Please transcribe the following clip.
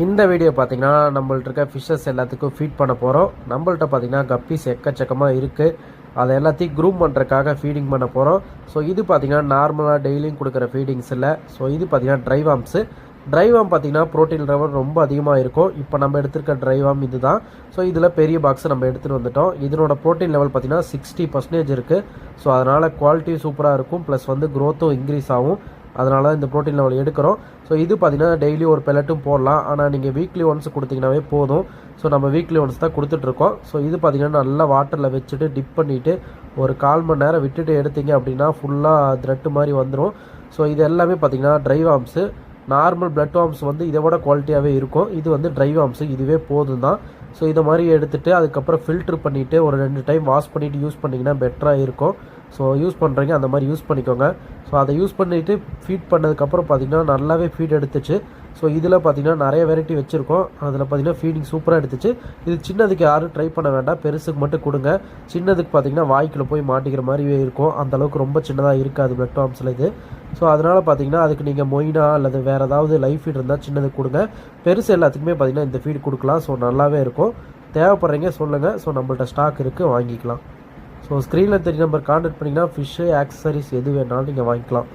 இந்த வீடியோ பார்த்தீங்கன்னா நம்மள்ட்ட இருக்க ஃபிஷ்ஷஸ் எல்லாத்துக்கும் ஃபீட் பண்ண போகிறோம். நம்மள்ட்ட பார்த்தீங்கன்னா கப்பீஸ் எக்கச்சக்கமாக இருக்குது. அதை எல்லாத்தையும் க்ரூம் பண்ணுறதுக்காக ஃபீடிங் பண்ண போகிறோம். ஸோ இது பார்த்தீங்கன்னா நார்மலாக டெய்லியும் கொடுக்குற ஃபீடிங்ஸ் இல்லை. ஸோ இது பார்த்தீங்கன்னா ட்ரைவாம்ஸு. ட்ரைவாம் பார்த்தீங்கன்னா ப்ரோட்டீன் லெவல் ரொம்ப அதிகமாக இருக்கும். இப்போ நம்ம எடுத்துருக்க ட்ரைவாம் இது தான். ஸோ இதில் பெரிய பாக்ஸை நம்ம எடுத்துகிட்டு வந்துட்டோம். இதனோட ப்ரோட்டீன் லெவல் பார்த்தீங்கன்னா 60% இருக்குது. ஸோ அதனால் குவாலிட்டியும் சூப்பராக இருக்கும், ப்ளஸ் வந்து க்ரோத்தும் இன்க்ரீஸ் ஆகும். அதனால இந்த ப்ரோட்டீன் லெவல் எடுக்கிறோம். ஸோ இது பார்த்தீங்கன்னா டெய்லி ஒரு பெலட்டும் போடலாம், ஆனால் நீங்கள் வீக்லி ஒன்ஸ் கொடுத்தீங்கன்னாவே போதும். ஸோ நம்ம வீக்லி ஒன்ஸ் தான் கொடுத்துட்ருக்கோம். ஸோ இது பார்த்தீங்கன்னா நல்லா வாட்டரில் வச்சுட்டு டிப் பண்ணிவிட்டு ஒரு 1/4 மணி நேரம் விட்டுட்டு எடுத்தீங்க அப்படின்னா ஃபுல்லாக த்ரெட்டு மாதிரி வந்துடும். ஸோ இது எல்லாமே பார்த்தீங்கன்னா ட்ரைவாம்ஸு. நார்மல் பிளட் வார்ம்ஸ் வந்து இதை விட குவாலிட்டியாகவே இருக்கும். இது வந்து ட்ரைவாம்ஸு, இதுவே போதும் தான். ஸோ இதை மாதிரி எடுத்துகிட்டு அதுக்கப்புறம் ஃபில்ட்ரு பண்ணிவிட்டு ஒரு 2 டைம் வாஷ் பண்ணிவிட்டு யூஸ் பண்ணிங்கன்னா பெட்டராக இருக்கும். ஸோ யூஸ் பண்ணுறீங்க அந்த மாதிரி யூஸ் பண்ணிக்கோங்க. ஸோ அதை யூஸ் பண்ணிவிட்டு ஃபீட் பண்ணதுக்கப்புறம் பார்த்திங்கன்னா நல்லாவே ஃபீட் எடுத்துச்சு. ஸோ இதில் பார்த்திங்கன்னா நிறைய வெரைட்டி வச்சுருக்கோம். அதில் பார்த்திங்கன்னா ஃபீடிங் சூப்பராக எடுத்துச்சு. இது சின்னதுக்கு யாரும் ட்ரை பண்ண வேண்டாம், பெருசுக்கு மட்டும் கொடுங்க. சின்னதுக்கு பார்த்திங்கன்னா வாய்க்குள்ளே போய் மாட்டிக்கிற மாதிரியே இருக்கும். அந்தளவுக்கு ரொம்ப சின்னதாக இருக்காது பிளட் வார்ம்ஸில் இது. ஸோ அதனால் பார்த்திங்கன்னா அதுக்கு நீங்கள் மொயினா அல்லது வேறு ஏதாவது லைஃப் ஃபீட் இருந்தால் சின்னதுக்கு கொடுங்க. பெருசு எல்லாத்துக்குமே பார்த்திங்கன்னா இந்த ஃபீட் கொடுக்கலாம். ஸோ நல்லாவே இருக்கும். தேவைப்படுறீங்க சொல்லுங்கள். ஸோ நம்மள்ட்ட ஸ்டாக் இருக்குது, வாங்கிக்கலாம். ஸோ ஸ்க்ரீனில் தெரிய நம்பர் கான்டாக்ட் பண்ணிங்கன்னா ஃபிஷ்ஷு ஆக்சசரிஸ் எது வேணாலும் நீங்கள் வாங்கிக்கலாம்.